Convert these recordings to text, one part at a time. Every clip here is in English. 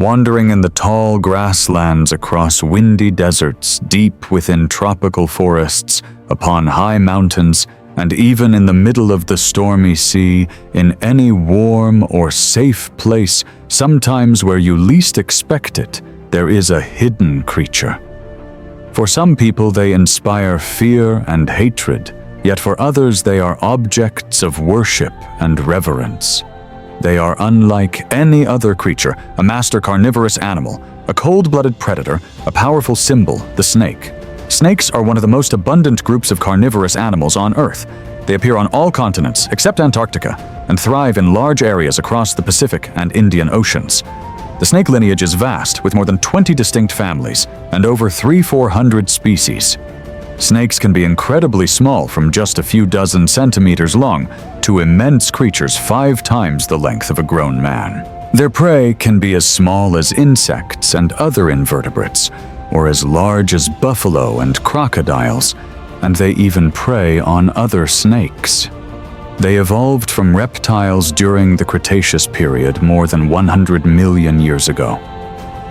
wandering in the tall grasslands across windy deserts, deep within tropical forests, upon high mountains, and even in the middle of the stormy sea, in any warm or safe place, sometimes where you least expect it, there is a hidden creature. For some people, they inspire fear and hatred, yet for others they are objects of worship and reverence. They are unlike any other creature, a master carnivorous animal, a cold-blooded predator, a powerful symbol, the snake. Snakes are one of the most abundant groups of carnivorous animals on Earth. They appear on all continents except Antarctica and thrive in large areas across the Pacific and Indian Oceans. The snake lineage is vast, with more than 20 distinct families and over 300–400 species. Snakes can be incredibly small, from just a few dozen centimeters long to immense creatures 5 times the length of a grown man. Their prey can be as small as insects and other invertebrates, or as large as buffalo and crocodiles, and they even prey on other snakes. They evolved from reptiles during the Cretaceous period more than 100 million years ago.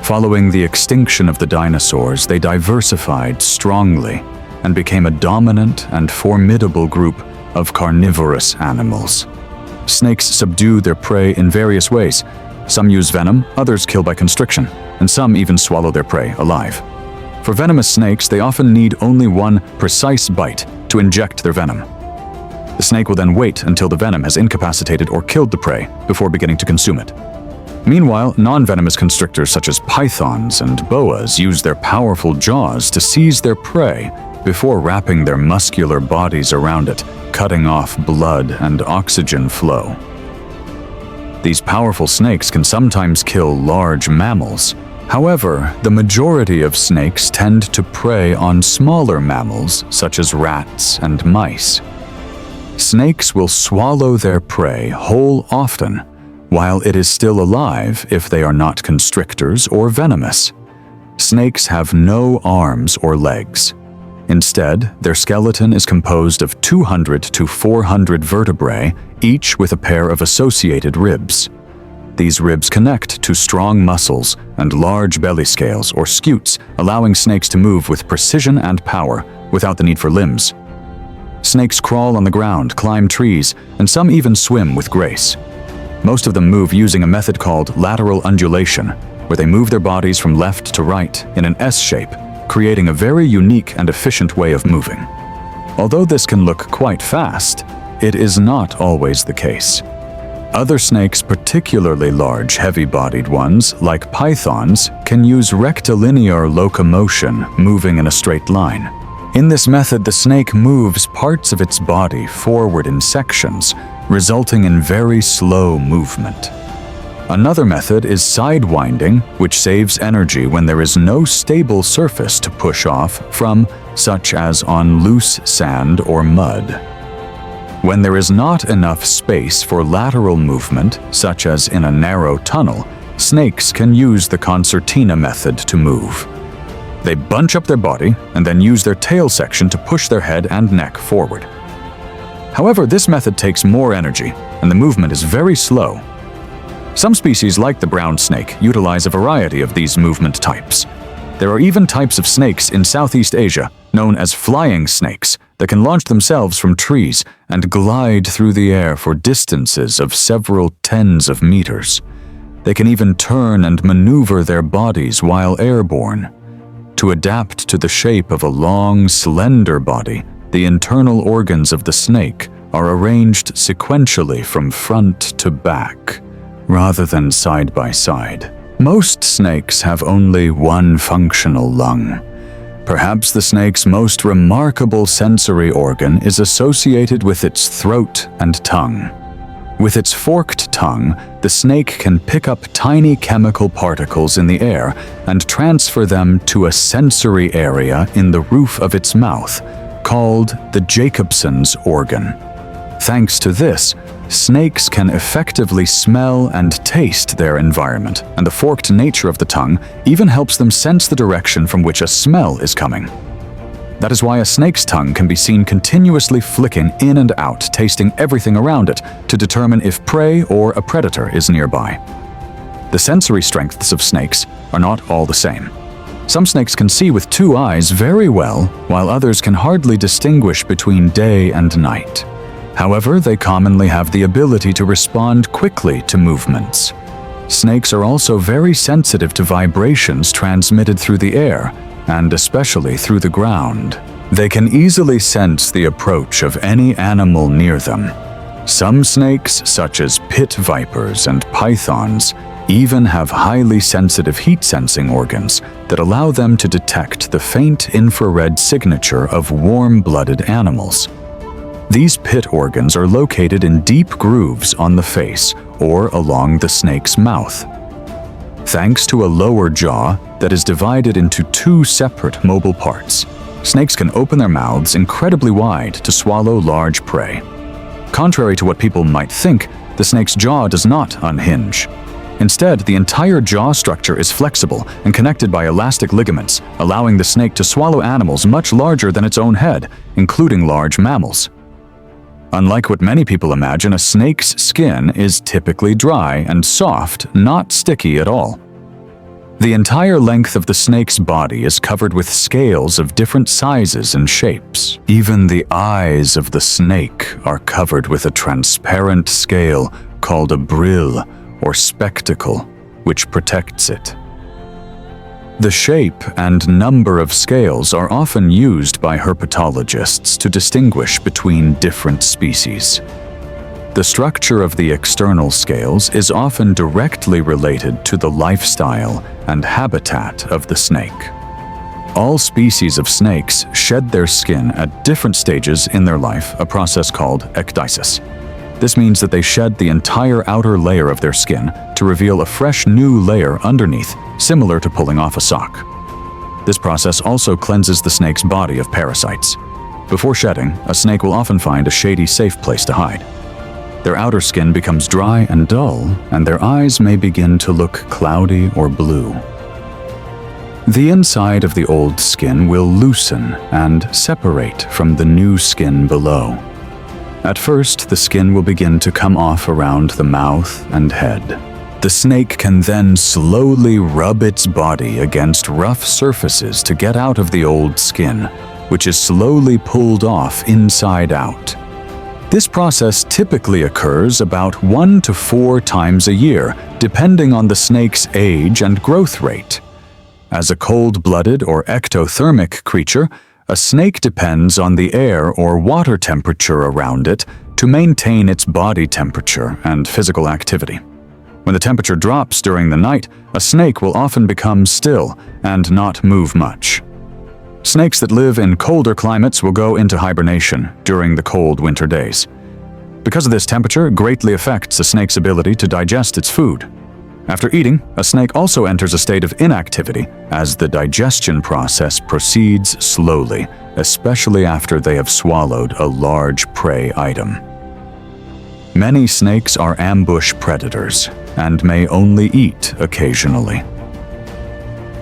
Following the extinction of the dinosaurs, they diversified strongly and became a dominant and formidable group of carnivorous animals. Snakes subdue their prey in various ways. Some use venom, others kill by constriction, and some even swallow their prey alive. For venomous snakes, they often need only one precise bite to inject their venom. The snake will then wait until the venom has incapacitated or killed the prey before beginning to consume it. Meanwhile, non-venomous constrictors such as pythons and boas use their powerful jaws to seize their prey before wrapping their muscular bodies around it, cutting off blood and oxygen flow. These powerful snakes can sometimes kill large mammals. However, the majority of snakes tend to prey on smaller mammals such as rats and mice. Snakes will swallow their prey whole often, while it is still alive if they are not constrictors or venomous. Snakes have no arms or legs. Instead, their skeleton is composed of 200 to 400 vertebrae, each with a pair of associated ribs. These ribs connect to strong muscles and large belly scales or scutes, allowing snakes to move with precision and power without the need for limbs. Snakes crawl on the ground, climb trees, and some even swim with grace. Most of them move using a method called lateral undulation, where they move their bodies from left to right in an S shape, creating a very unique and efficient way of moving. Although this can look quite fast, it is not always the case. Other snakes, particularly large, heavy-bodied ones, like pythons, can use rectilinear locomotion, moving in a straight line. In this method, the snake moves parts of its body forward in sections, resulting in very slow movement. Another method is sidewinding, which saves energy when there is no stable surface to push off from, such as on loose sand or mud. When there is not enough space for lateral movement, such as in a narrow tunnel, snakes can use the concertina method to move. They bunch up their body and then use their tail section to push their head and neck forward. However, this method takes more energy, and the movement is very slow. Some species, like the brown snake, utilize a variety of these movement types. There are even types of snakes in Southeast Asia, known as flying snakes, that can launch themselves from trees and glide through the air for distances of several tens of meters. They can even turn and maneuver their bodies while airborne. To adapt to the shape of a long, slender body, the internal organs of the snake are arranged sequentially from front to back, rather than side by side. Most snakes have only one functional lung. Perhaps the snake's most remarkable sensory organ is associated with its throat and tongue. With its forked tongue, the snake can pick up tiny chemical particles in the air and transfer them to a sensory area in the roof of its mouth, called the Jacobson's organ. Thanks to this, snakes can effectively smell and taste their environment, and the forked nature of the tongue even helps them sense the direction from which a smell is coming. That is why a snake's tongue can be seen continuously flicking in and out, tasting everything around it to determine if prey or a predator is nearby. The sensory strengths of snakes are not all the same. Some snakes can see with 2 eyes very well, while others can hardly distinguish between day and night. However, they commonly have the ability to respond quickly to movements. Snakes are also very sensitive to vibrations transmitted through the air, and especially through the ground. They can easily sense the approach of any animal near them. Some snakes, such as pit vipers and pythons, even have highly sensitive heat-sensing organs that allow them to detect the faint infrared signature of warm-blooded animals. These pit organs are located in deep grooves on the face or along the snake's mouth. Thanks to a lower jaw that is divided into 2 separate mobile parts, snakes can open their mouths incredibly wide to swallow large prey. Contrary to what people might think, the snake's jaw does not unhinge. Instead, the entire jaw structure is flexible and connected by elastic ligaments, allowing the snake to swallow animals much larger than its own head, including large mammals. Unlike what many people imagine, a snake's skin is typically dry and soft, not sticky at all. The entire length of the snake's body is covered with scales of different sizes and shapes. Even the eyes of the snake are covered with a transparent scale called a brill or spectacle, which protects it. The shape and number of scales are often used by herpetologists to distinguish between different species. The structure of the external scales is often directly related to the lifestyle and habitat of the snake. All species of snakes shed their skin at different stages in their life, a process called ecdysis. This means that they shed the entire outer layer of their skin to reveal a fresh new layer underneath, similar to pulling off a sock. This process also cleanses the snake's body of parasites. Before shedding, a snake will often find a shady, safe place to hide. Their outer skin becomes dry and dull, and their eyes may begin to look cloudy or blue. The inside of the old skin will loosen and separate from the new skin below. At first, the skin will begin to come off around the mouth and head. The snake can then slowly rub its body against rough surfaces to get out of the old skin, which is slowly pulled off inside out. This process typically occurs about 1 to 4 times a year, depending on the snake's age and growth rate. As a cold-blooded or ectothermic creature, a snake depends on the air or water temperature around it to maintain its body temperature and physical activity. When the temperature drops during the night, a snake will often become still and not move much. Snakes that live in colder climates will go into hibernation during the cold winter days. Because of this, temperature greatly affects a snake's ability to digest its food. After eating, a snake also enters a state of inactivity as the digestion process proceeds slowly, especially after they have swallowed a large prey item. Many snakes are ambush predators and may only eat occasionally.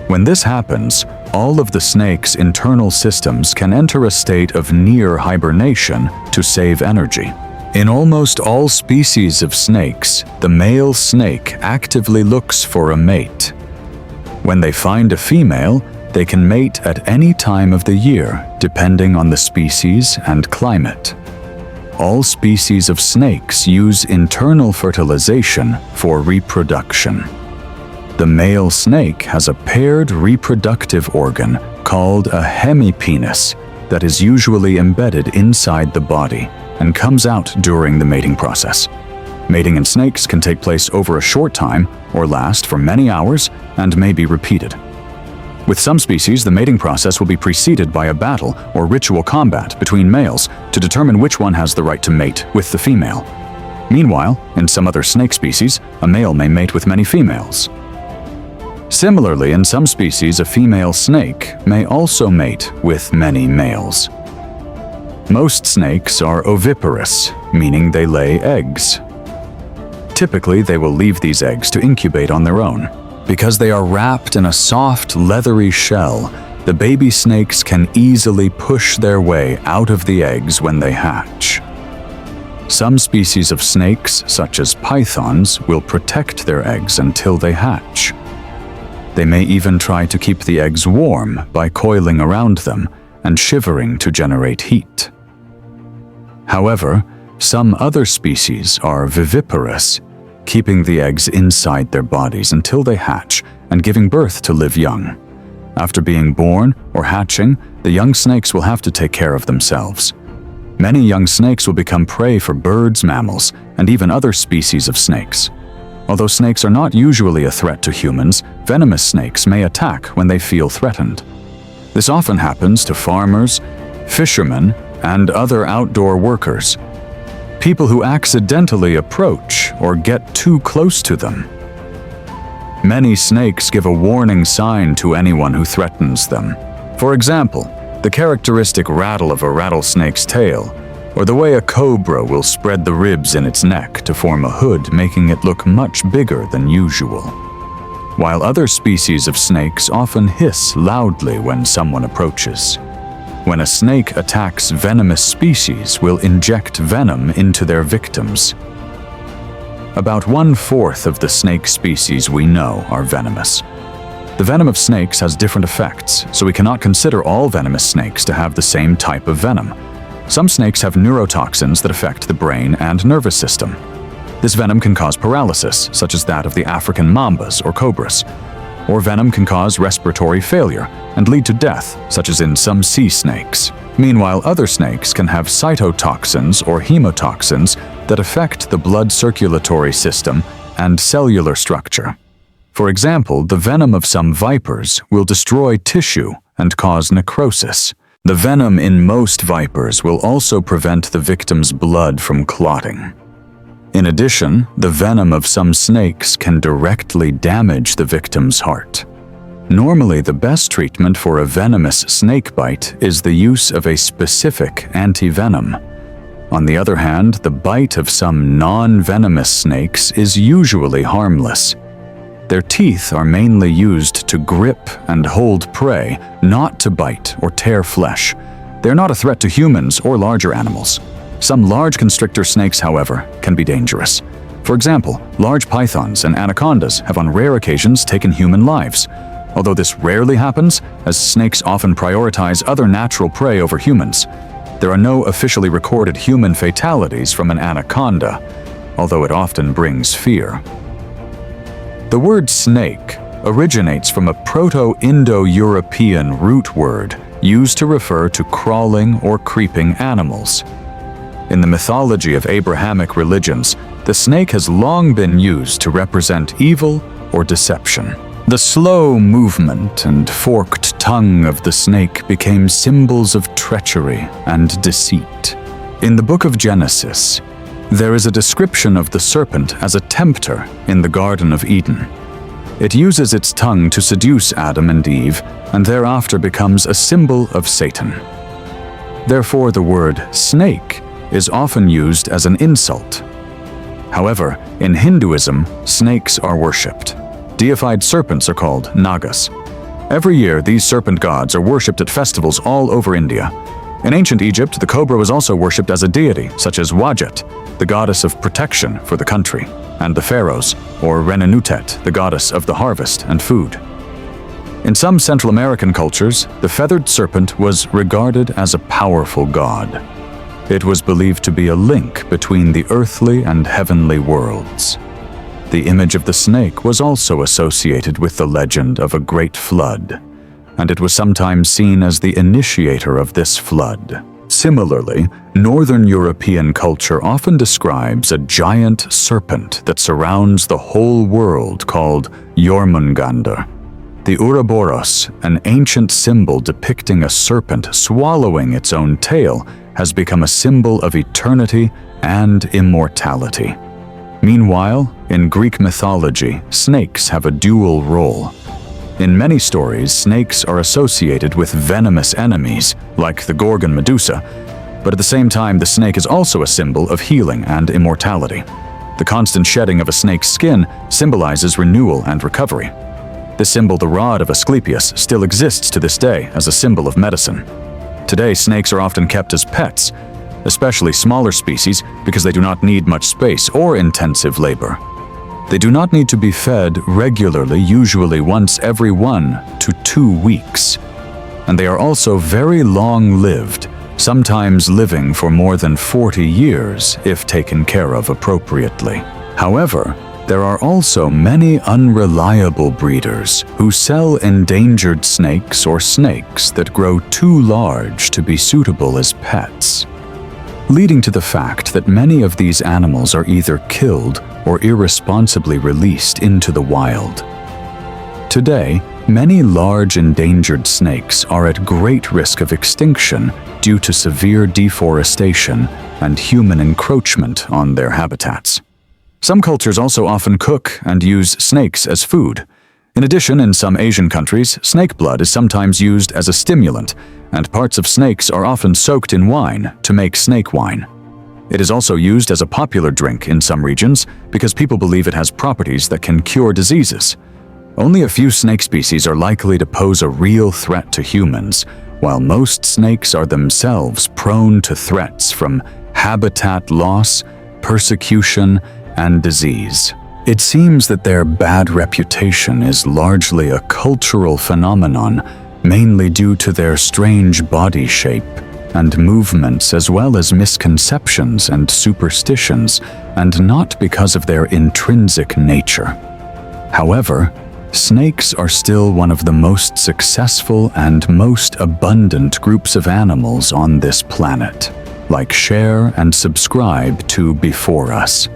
When this happens, all of the snake's internal systems can enter a state of near hibernation to save energy. In almost all species of snakes, the male snake actively looks for a mate. When they find a female, they can mate at any time of the year, depending on the species and climate. All species of snakes use internal fertilization for reproduction. The male snake has a paired reproductive organ called a hemipenis that is usually embedded inside the body and comes out during the mating process. Mating in snakes can take place over a short time or last for many hours and may be repeated. With some species, the mating process will be preceded by a battle or ritual combat between males to determine which one has the right to mate with the female. Meanwhile, in some other snake species, a male may mate with many females. Similarly, in some species, a female snake may also mate with many males. Most snakes are oviparous, meaning they lay eggs. Typically, they will leave these eggs to incubate on their own. Because they are wrapped in a soft, leathery shell, the baby snakes can easily push their way out of the eggs when they hatch. Some species of snakes, such as pythons, will protect their eggs until they hatch. They may even try to keep the eggs warm by coiling around them and shivering to generate heat. However, some other species are viviparous, keeping the eggs inside their bodies until they hatch and giving birth to live young. After being born or hatching, the young snakes will have to take care of themselves. Many young snakes will become prey for birds, mammals, and even other species of snakes. Although snakes are not usually a threat to humans, venomous snakes may attack when they feel threatened. This often happens to farmers, fishermen, and other outdoor workers. People who accidentally approach or get too close to them. Many snakes give a warning sign to anyone who threatens them. For example, the characteristic rattle of a rattlesnake's tail, or the way a cobra will spread the ribs in its neck to form a hood, making it look much bigger than usual. While other species of snakes often hiss loudly when someone approaches. When a snake attacks venomous species, will inject venom into their victims. About 1/4 of the snake species we know are venomous. The venom of snakes has different effects, so we cannot consider all venomous snakes to have the same type of venom. Some snakes have neurotoxins that affect the brain and nervous system. This venom can cause paralysis, such as that of the African mambas or cobras. Or venom can cause respiratory failure and lead to death, such as in some sea snakes. Meanwhile, other snakes can have cytotoxins or hemotoxins that affect the blood circulatory system and cellular structure. For example, the venom of some vipers will destroy tissue and cause necrosis. The venom in most vipers will also prevent the victim's blood from clotting. In addition, the venom of some snakes can directly damage the victim's heart. Normally, the best treatment for a venomous snake bite is the use of a specific antivenom. On the other hand, the bite of some non-venomous snakes is usually harmless. Their teeth are mainly used to grip and hold prey, not to bite or tear flesh. They're not a threat to humans or larger animals. Some large constrictor snakes, however, can be dangerous. For example, large pythons and anacondas have on rare occasions taken human lives. Although this rarely happens, as snakes often prioritize other natural prey over humans. There are no officially recorded human fatalities from an anaconda, although it often brings fear. The word snake originates from a Proto-Indo-European root word used to refer to crawling or creeping animals. In the mythology of Abrahamic religions, the snake has long been used to represent evil or deception. The slow movement and forked tongue of the snake became symbols of treachery and deceit. In the book of Genesis, there is a description of the serpent as a tempter in the Garden of Eden. It uses its tongue to seduce Adam and Eve, and thereafter becomes a symbol of Satan. Therefore, the word snake is often used as an insult. However, in Hinduism, snakes are worshipped. Deified serpents are called nagas. Every year, these serpent gods are worshipped at festivals all over India. In ancient Egypt, the cobra was also worshipped as a deity, such as Wajet, the goddess of protection for the country, and the pharaohs, or Renenutet, the goddess of the harvest and food. In some Central American cultures, the feathered serpent was regarded as a powerful god. It was believed to be a link between the earthly and heavenly worlds. The image of the snake was also associated with the legend of a great flood, and it was sometimes seen as the initiator of this flood. Similarly, Northern European culture often describes a giant serpent that surrounds the whole world called Jormungandr. The Ouroboros, an ancient symbol depicting a serpent swallowing its own tail, has become a symbol of eternity and immortality. Meanwhile, in Greek mythology, snakes have a dual role. In many stories, snakes are associated with venomous enemies, like the Gorgon Medusa, but at the same time, the snake is also a symbol of healing and immortality. The constant shedding of a snake's skin symbolizes renewal and recovery. The symbol, the rod of Asclepius, still exists to this day as a symbol of medicine. Today, snakes are often kept as pets, especially smaller species because they do not need much space or intensive labor. They do not need to be fed regularly, usually once every 1 to 2 weeks. And they are also very long-lived, sometimes living for more than 40 years if taken care of appropriately. However, there are also many unreliable breeders who sell endangered snakes or snakes that grow too large to be suitable as pets, leading to the fact that many of these animals are either killed or irresponsibly released into the wild. Today, many large endangered snakes are at great risk of extinction due to severe deforestation and human encroachment on their habitats. Some cultures also often cook and use snakes as food. In addition, in some Asian countries, snake blood is sometimes used as a stimulant, and parts of snakes are often soaked in wine to make snake wine. It is also used as a popular drink in some regions because people believe it has properties that can cure diseases. Only a few snake species are likely to pose a real threat to humans, while most snakes are themselves prone to threats from habitat loss, persecution, and disease. It seems that their bad reputation is largely a cultural phenomenon, mainly due to their strange body shape and movements, as well as misconceptions and superstitions, and not because of their intrinsic nature. However, snakes are still one of the most successful and most abundant groups of animals on this planet. Like, share, and subscribe to Before Us.